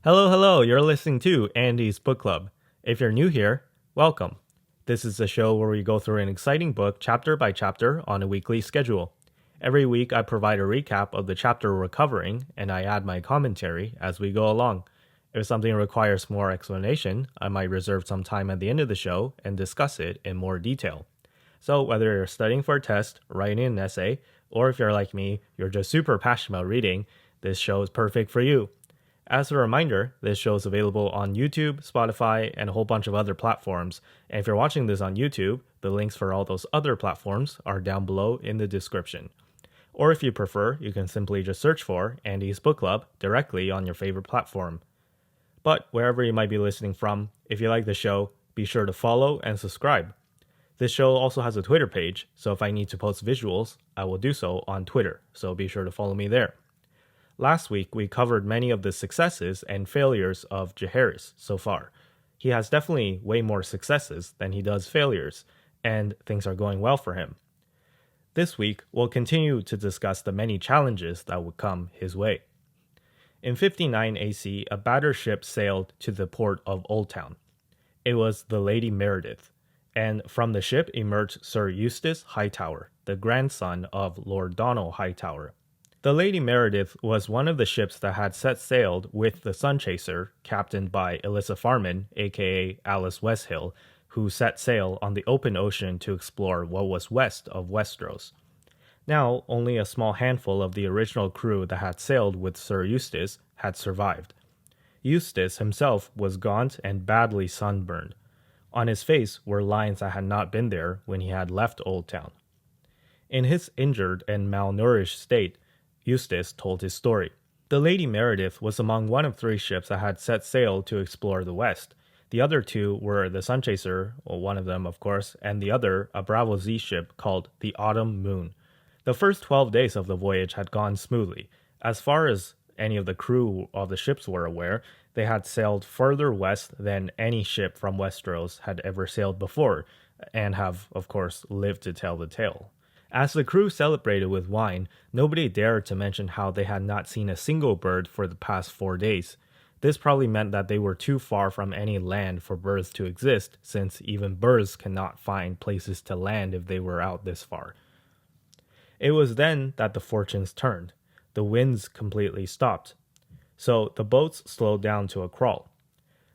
Hello, you're listening to Andy's Book Club. If you're new here, welcome. This is a show where we go through an exciting book chapter by chapter on a weekly schedule. Every week, I provide a recap of the chapter we're covering, and I add my commentary as we go along. If something requires more explanation, I might reserve some time at the end of the show and discuss it in more detail. So, whether you're studying for a test, writing an essay, or if you're like me, you're just super passionate about reading, this show is perfect for you. As a reminder, this show is available on YouTube, Spotify, and a whole bunch of other platforms. And if you're watching this on YouTube, the links for all those other platforms are down below in the description. Or if you prefer, you can simply just search for Andy's Book Club directly on your favorite platform. But wherever you might be listening from, if you like the show, be sure to follow and subscribe. This show also has a Twitter page, so if I need to post visuals, I will do so on Twitter, so be sure to follow me there. Last week, we covered many of the successes and failures of Jaehaerys so far. He has definitely way more successes than he does failures, and things are going well for him. This week, we'll continue to discuss the many challenges that would come his way. In 59 AC, a battered ship sailed to the port of Old Town. It was the Lady Meredith, and from the ship emerged Sir Eustace Hightower, the grandson of Lord Donald Hightower. The Lady Meredith was one of the ships that had set sail with the Sun Chaser, captained by Alyssa Farman, aka Alice Westhill, who set sail on the open ocean to explore what was west of Westeros. Now, only a small handful of the original crew that had sailed with Sir Eustace had survived. Eustace himself was gaunt and badly sunburned. On his face were lines that had not been there when he had left Old Town. In his injured and malnourished state, Eustace told his story. The Lady Meredith was among one of three ships that had set sail to explore the west. The other two were the Sun Chaser, well, one of them of course, and the other a Bravo Z ship called the Autumn Moon. The first 12 days of the voyage had gone smoothly. As far as any of the crew of the ships were aware, they had sailed further west than any ship from Westeros had ever sailed before, and have, of course, lived to tell the tale. As the crew celebrated with wine, nobody dared to mention how they had not seen a single bird for the past 4 days. This probably meant that they were too far from any land for birds to exist, since even birds cannot find places to land if they were out this far. It was then that the fortunes turned. The winds completely stopped. So the boats slowed down to a crawl.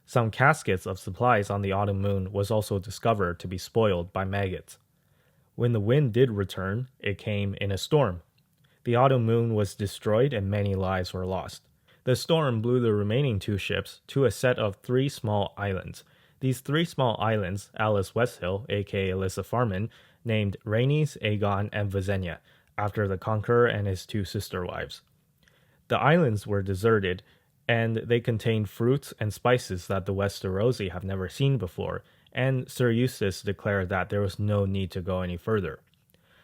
Some caskets of supplies on the Autumn Moon was also discovered to be spoiled by maggots. When the wind did return, it came in a storm. The Autumn Moon was destroyed and many lives were lost. The storm blew the remaining two ships to a set of 3 small islands. These 3 small islands, Alice Westhill, aka Alyssa Farman, named Rhaenys, Aegon, and Visenya, after the Conqueror and his 2 sister wives. The islands were deserted, and they contained fruits and spices that the Westerosi have never seen before, and Sir Eustace declared that there was no need to go any further.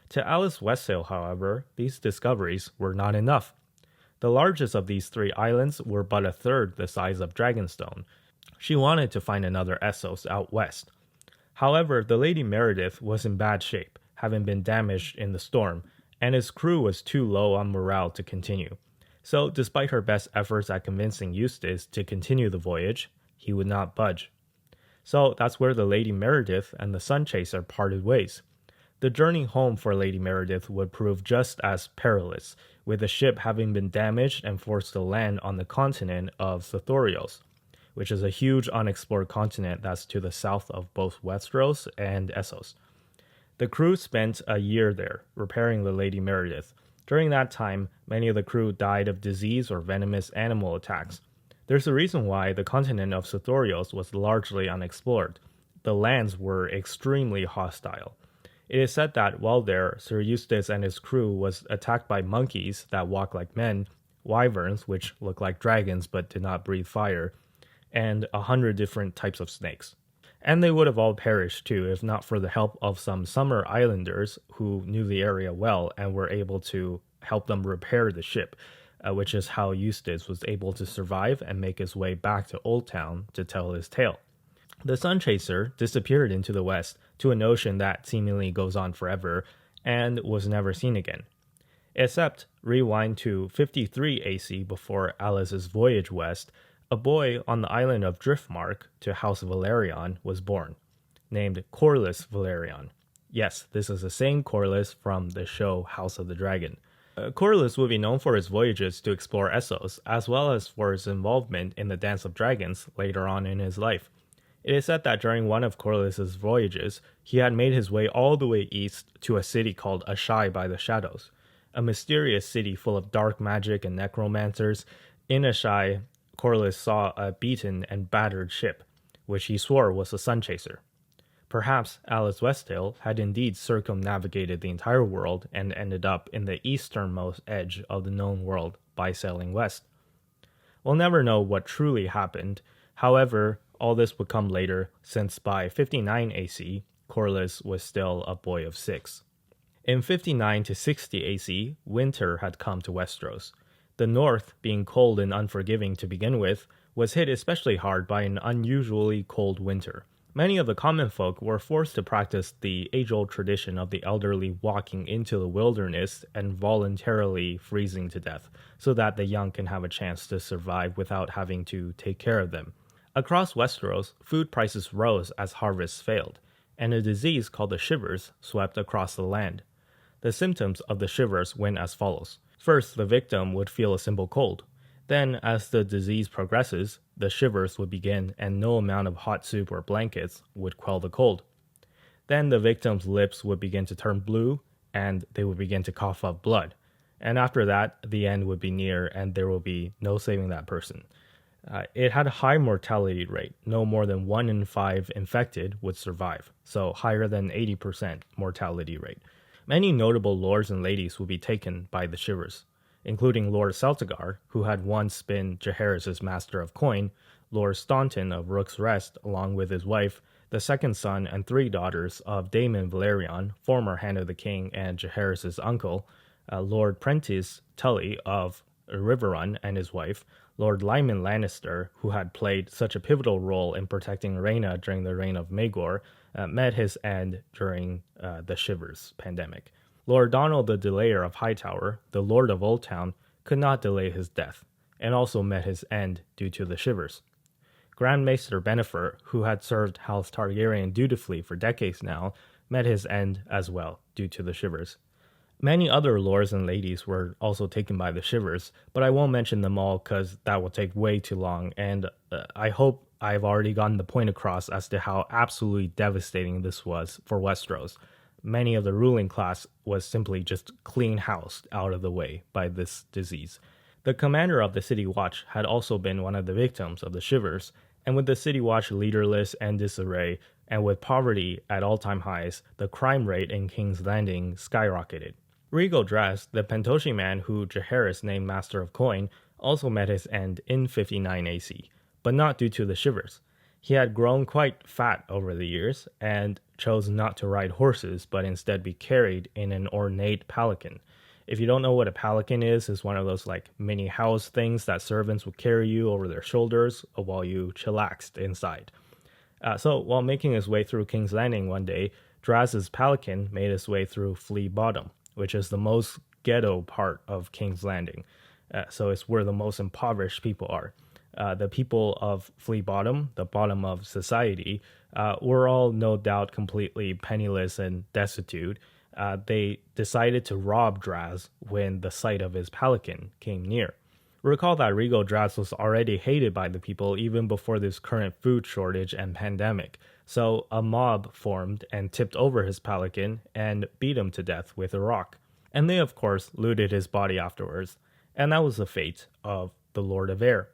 To Alice Westhill, however, these discoveries were not enough. The largest of these 3 islands were but a third the size of Dragonstone. She wanted to find another Essos out west. However, the Lady Meredith was in bad shape, having been damaged in the storm, and his crew was too low on morale to continue. So, despite her best efforts at convincing Eustace to continue the voyage, he would not budge. So that's where the Lady Meredith and the Sun Chaser parted ways. The journey home for Lady Meredith would prove just as perilous, with the ship having been damaged and forced to land on the continent of Sothorios, which is a huge unexplored continent that's to the south of both Westeros and Essos. The crew spent a year there, repairing the Lady Meredith. During that time, many of the crew died of disease or venomous animal attacks. There's a reason why the continent of Sothorios was largely unexplored. The lands were extremely hostile. It is said that while there, Sir Eustace and his crew was attacked by monkeys that walk like men, wyverns, which look like dragons but did not breathe fire, and 100 different types of snakes. And they would have all perished too, if not for the help of some summer islanders who knew the area well and were able to help them repair the ship, which is how Eustace was able to survive and make his way back to Old Town to tell his tale. The Sun Chaser disappeared into the west to an ocean that seemingly goes on forever and was never seen again. Except rewind to 53 AC before Alice's voyage west, A boy on the island of Driftmark to House Valerion was born, named Corlys Valerion. Yes, this is the same Corlys from the show House of the Dragon. Corlys would be known for his voyages to explore Essos, as well as for his involvement in the Dance of Dragons later on in his life. It is said that during one of Corlys' voyages, he had made his way all the way east to a city called Ashai by the Shadows, a mysterious city full of dark magic and necromancers. In Ashai, Corlys saw a beaten and battered ship, which he swore was a sun chaser. Perhaps Alice Westhill had indeed circumnavigated the entire world and ended up in the easternmost edge of the known world by sailing west. We'll never know what truly happened. However, all this would come later, since by 59 AC, Corlys was still a boy of 6. In 59 to 60 AC, winter had come to Westeros. The north, being cold and unforgiving to begin with, was hit especially hard by an unusually cold winter. Many of the common folk were forced to practice the age-old tradition of the elderly walking into the wilderness and voluntarily freezing to death, so that the young can have a chance to survive without having to take care of them. Across Westeros, food prices rose as harvests failed, and a disease called the Shivers swept across the land. The symptoms of the Shivers went as follows. First, the victim would feel a simple cold. Then, as the disease progresses, the shivers would begin and no amount of hot soup or blankets would quell the cold. Then the victim's lips would begin to turn blue and they would begin to cough up blood. And after that, the end would be near and there will be no saving that person. It had a high mortality rate. No more than 1 in 5 infected would survive, so higher than 80% mortality rate. Many notable lords and ladies would be taken by the shivers, including Lord Celtigar, who had once been Jaehaerys' master of coin, Lord Staunton of Rook's Rest, along with his wife, the second son and 3 daughters of Daemon Valerion, former Hand of the King and Jaehaerys' uncle, Lord Prentice Tully of Riverrun and his wife, Lord Lyman Lannister, who had played such a pivotal role in protecting Rhaena during the reign of Maegor, met his end during the Shivers pandemic. Lord Donald the Delayer of Hightower, the Lord of Old Town, could not delay his death, and also met his end due to the Shivers. Grand Maester Bennifer, who had served House Targaryen dutifully for decades now, met his end as well due to the Shivers. Many other lords and ladies were also taken by the Shivers, but I won't mention them all because that will take way too long, and I hope I've already gotten the point across as to how absolutely devastating this was for Westeros. Many of the ruling class was simply just clean housed out of the way by this disease. The commander of the City Watch had also been one of the victims of the Shivers, and with the City Watch leaderless and disarray, and with poverty at all-time highs, the crime rate in King's Landing skyrocketed. Rego Draz, the Pentoshi man who Jaehaerys named Master of Coin, also met his end in 59 AC, but not due to the Shivers. He had grown quite fat over the years and chose not to ride horses, but instead be carried in an ornate palanquin. If you don't know what a palanquin is one of those like mini house things that servants would carry you over their shoulders while you chillaxed inside. So while making his way through King's Landing one day, Draz's palanquin made his way through Flea Bottom, which is the most ghetto part of King's Landing. So it's where the most impoverished people are. The people of Flea Bottom, the bottom of society, were all no doubt completely penniless and destitute. They decided to rob Draz when the sight of his palanquin came near. Recall that Rego Draz was already hated by the people even before this current food shortage and pandemic, so a mob formed and tipped over his palanquin and beat him to death with a rock. And they, of course, looted his body afterwards, and that was the fate of the Lord of Air.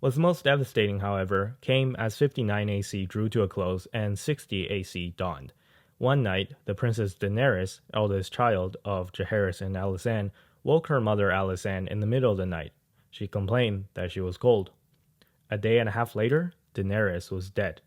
What's most devastating, however, came as 59 AC drew to a close and 60 AC dawned. One night, the Princess Daenaerys, eldest child of Jaehaerys and Alysanne, woke her mother Alysanne in the middle of the night. She complained that she was cold. A day and a half later, Daenerys was dead.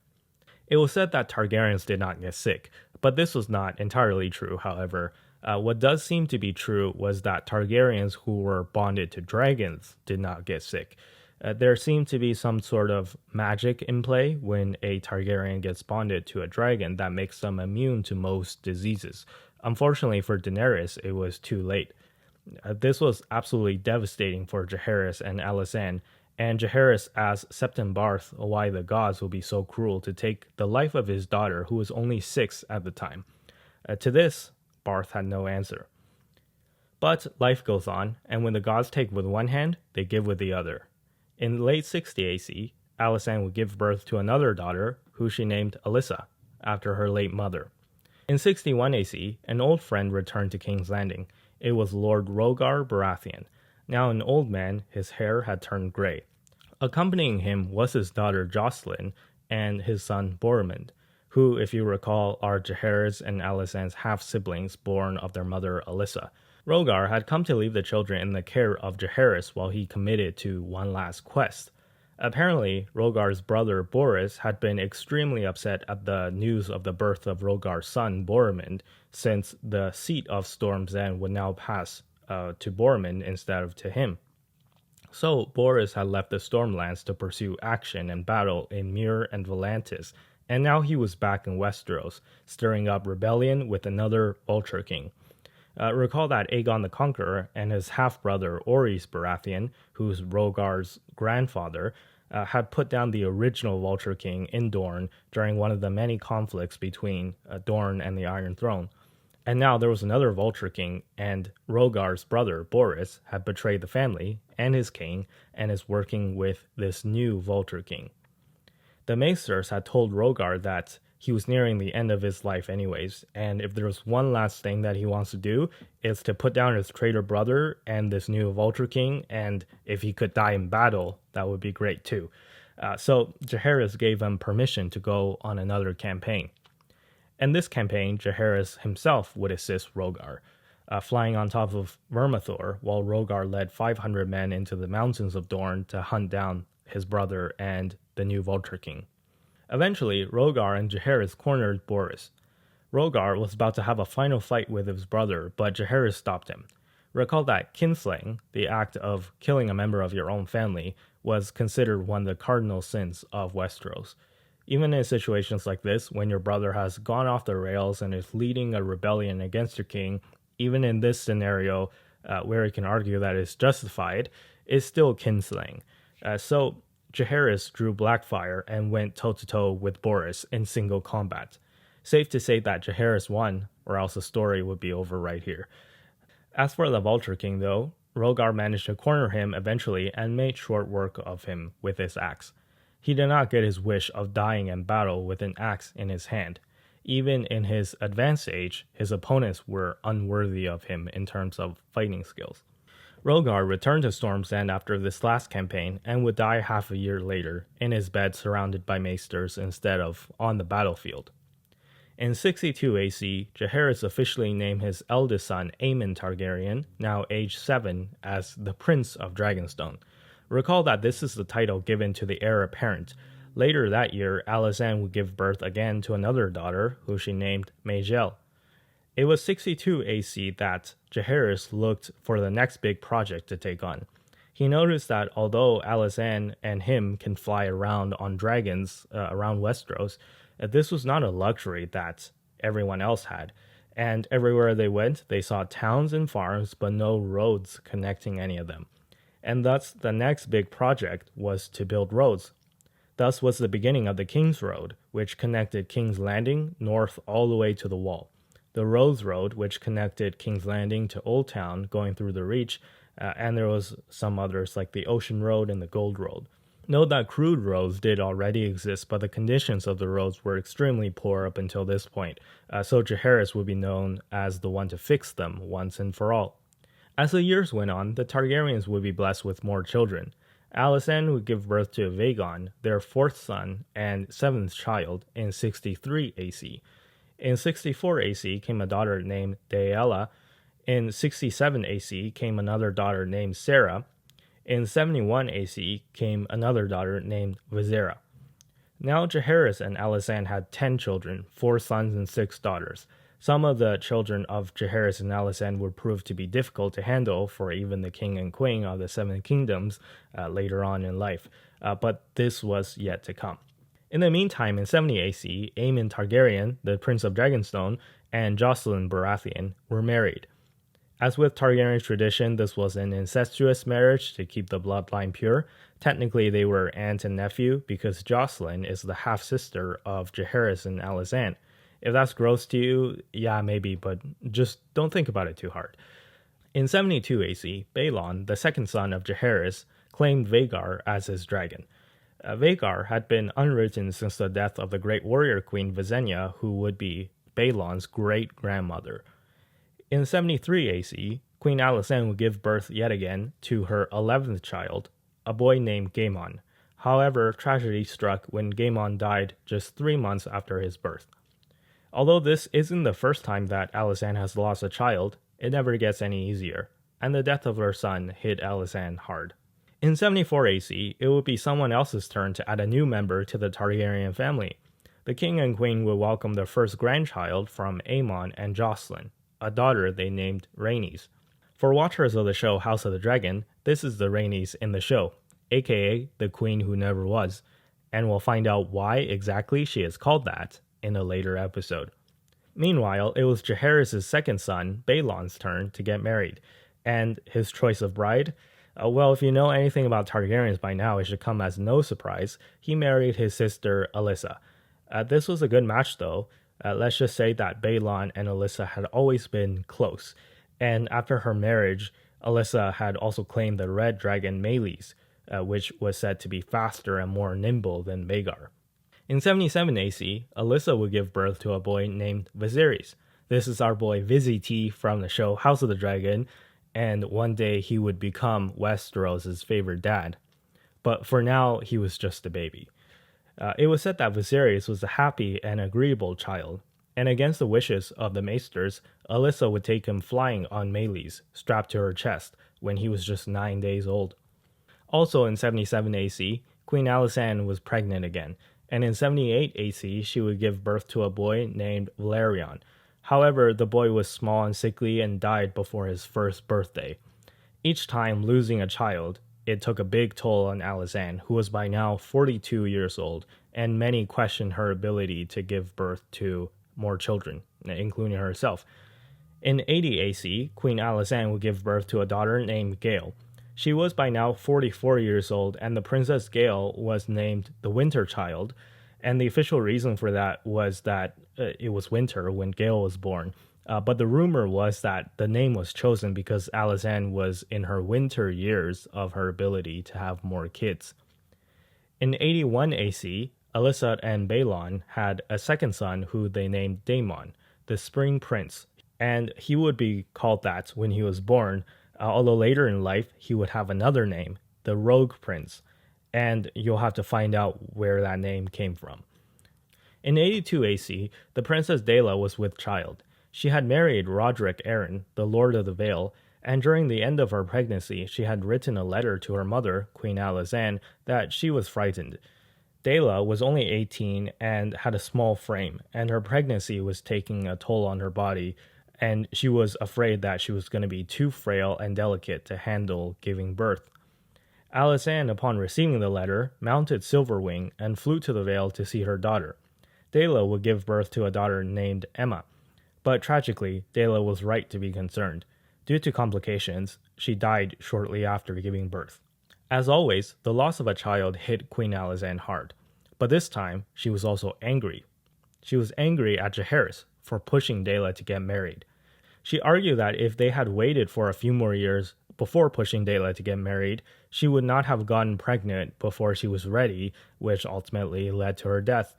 It was said that Targaryens did not get sick, but this was not entirely true, however. What does seem to be true was that Targaryens who were bonded to dragons did not get sick. There seemed to be some sort of magic in play when a Targaryen gets bonded to a dragon that makes them immune to most diseases. Unfortunately for Daenerys, it was too late. This was absolutely devastating for Jaehaerys and Alysanne, And Jaehaerys asked Septon Barth why the gods would be so cruel to take the life of his daughter, who was only 6 at the time. To this, Barth had no answer. But life goes on, and when the gods take with one hand, they give with the other. In late 60 AC, Alysanne would give birth to another daughter, who she named Alyssa, after her late mother. In 61 AC, an old friend returned to King's Landing. It was Lord Rogar Baratheon. Now an old man, his hair had turned gray. Accompanying him was his daughter Jocelyn and his son Boromund, who, if you recall, are Jaehaerys and Alysanne's half-siblings born of their mother Alyssa. Rogar had come to leave the children in the care of Jaehaerys while he committed to one last quest. Apparently, Rogar's brother Borys had been extremely upset at the news of the birth of Rogar's son Boromund, since the seat of Storm's End would now pass to Boromund instead of to him. So Borys had left the Stormlands to pursue action and battle in Myr and Volantis, and now he was back in Westeros, stirring up rebellion with another Vulture King. Recall that Aegon the Conqueror and his half-brother Orys Baratheon, who's Rogar's grandfather, had put down the original Vulture King in Dorne during one of the many conflicts between Dorne and the Iron Throne. And now there was another Vulture King, and Rogar's brother, Borys, had betrayed the family and his king, and is working with this new Vulture King. The Maesters had told Rogar that he was nearing the end of his life anyways, and if there's one last thing that he wants to do, it's to put down his traitor brother and this new Vulture King, and if he could die in battle, that would be great too. So Jaehaerys gave him permission to go on another campaign. In this campaign, Jaehaerys himself would assist Rogar, flying on top of Vermithor, while Rogar led 500 men into the mountains of Dorne to hunt down his brother and the new Vulture King. Eventually, Rogar and Jaehaerys cornered Borys. Rogar was about to have a final fight with his brother, but Jaehaerys stopped him. Recall that kinslaying, the act of killing a member of your own family, was considered one of the cardinal sins of Westeros. Even in situations like this, when your brother has gone off the rails and is leading a rebellion against your king, even in this scenario, where you can argue that it's justified, is still kinslaying. So Jaehaerys drew Blackfire and went toe-to-toe with Borys in single combat. Safe to say that Jaehaerys won, or else the story would be over right here. As for the Vulture King, though, Rogar managed to corner him eventually and made short work of him with his axe. He did not get his wish of dying in battle with an axe in his hand. Even in his advanced age, his opponents were unworthy of him in terms of fighting skills. Rogar returned to Storm's End after this last campaign and would die half a year later, in his bed surrounded by maesters instead of on the battlefield. In 62 AC, Jaehaerys officially named his eldest son Aemon Targaryen, now age 7, as the Prince of Dragonstone. Recall that this is the title given to the heir apparent. Later that year, Alysanne would give birth again to another daughter, who she named Maegelle. It was 62 AC that Jaehaerys looked for the next big project to take on. He noticed that although Alysanne and him can fly around on dragons around Westeros, this was not a luxury that everyone else had. And everywhere they went, they saw towns and farms, but no roads connecting any of them. And thus the next big project was to build roads. Thus was the beginning of the King's Road, which connected King's Landing north all the way to the Wall. The Rose Road, which connected King's Landing to Old Town, going through the Reach, and there was some others like the Ocean Road and the Gold Road. Note that crude roads did already exist, but the conditions of the roads were extremely poor up until this point, so Jaehaerys would be known as the one to fix them once and for all. As the years went on, the Targaryens would be blessed with more children. Alysanne would give birth to Vaegon, their 4th son and 7th child, in 63 AC. In 64 AC came a daughter named Daella. In 67 AC came another daughter named Sarah. In 71 AC came another daughter named Viserys. Now Jaehaerys and Alysanne had 10 children, 4 sons and 6 daughters. Some of the children of Jaehaerys and Alysanne would prove to be difficult to handle for even the king and queen of the 7 kingdoms later on in life, but this was yet to come. In the meantime, in 70 AC, Aemon Targaryen, the Prince of Dragonstone, and Jocelyn Baratheon were married. As with Targaryen tradition, this was an incestuous marriage to keep the bloodline pure. Technically, they were aunt and nephew because Jocelyn is the half-sister of Jaehaerys and Alysanne. If that's gross to you, yeah, maybe, but just don't think about it too hard. In 72 AC, Balon, the second son of Jaehaerys, claimed Vhagar as his dragon. Vhagar had been unwritten since the death of the great warrior queen Visenya, who would be Balon's great-grandmother. In 73 AC, Queen Alysanne would give birth yet again to her 11th child, a boy named Daemon. However, tragedy struck when Daemon died just 3 months after his birth. Although this isn't the first time that Alysanne has lost a child, it never gets any easier, and the death of her son hit Alysanne hard. In 74 AC, it would be someone else's turn to add a new member to the Targaryen family. The king and queen would welcome their first grandchild from Aemon and Jocelyn, a daughter they named Rhaenys. For watchers of the show House of the Dragon, this is the Rhaenys in the show, aka the queen who never was, and we'll find out why exactly she is called that in a later episode. Meanwhile, it was Jaehaerys' second son, Balon's turn to get married, and his choice of bride? Well, if you know anything about Targaryens by now, it should come as no surprise. He married his sister, Alyssa. This was a good match, though. Let's just say that Balon and Alyssa had always been close, and after her marriage, Alyssa had also claimed the red dragon Meleys, which was said to be faster and more nimble than Vhagar. In 77 AC, Alyssa would give birth to a boy named Viserys. This is our boy Vizzy T from the show House of the Dragon, and one day he would become Westeros' favorite dad. But for now, he was just a baby. It was said that Viserys was a happy and agreeable child, and against the wishes of the maesters, Alyssa would take him flying on Meleys, strapped to her chest, when he was just 9 days old. Also in 77 AC, Queen Alysanne was pregnant again, and in 78 AC she would give birth to a boy named Valerion. However, the boy was small and sickly and died before his first birthday. Each time losing a child, it took a big toll on Alysanne, who was by now 42 years old, and many questioned her ability to give birth to more children, including herself. In 80 AC, Queen Alysanne would give birth to a daughter named Gale. She was by now 44 years old, and the Princess Gale was named the Winter Child, and the official reason for that was that it was winter when Gale was born. But the rumor was that the name was chosen because Alysanne was in her winter years of her ability to have more kids. In 81 AC, Alyssa and Balon had a second son who they named Daemon, the Spring Prince, and he would be called that when he was born, although later in life he would have another name, the Rogue Prince, and you'll have to find out where that name came from. In 82 AC, the Princess Daella was with child. She had married Roderick Arryn, the Lord of the Vale, and during the end of her pregnancy, she had written a letter to her mother, Queen Alysanne, that she was frightened. Daella was only 18 and had a small frame, and her pregnancy was taking a toll on her body, and she was afraid that she was going to be too frail and delicate to handle giving birth. Alysanne, upon receiving the letter, mounted Silverwing and flew to the Vale to see her daughter. Daella would give birth to a daughter named Emma. But tragically, Daella was right to be concerned. Due to complications, she died shortly after giving birth. As always, the loss of a child hit Queen Alysanne hard. But this time, she was also angry. She was angry at Jaehaerys for pushing Daella to get married. She argued that if they had waited for a few more years before pushing Daella to get married, she would not have gotten pregnant before she was ready, which ultimately led to her death.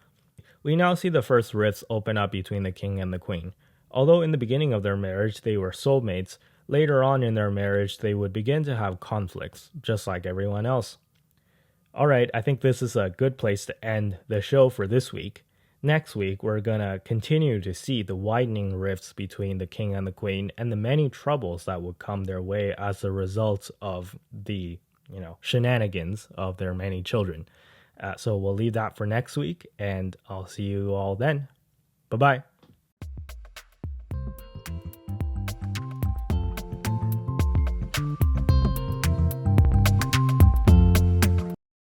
We now see the first rifts open up between the king and the queen. Although in the beginning of their marriage they were soulmates, later on in their marriage they would begin to have conflicts, just like everyone else. Alright, I think this is a good place to end the show for this week. Next week, we're gonna continue to see the widening rifts between the king and the queen and the many troubles that would come their way as a result of the, shenanigans of their many children. So we'll leave that for next week, and I'll see you all then. Bye-bye.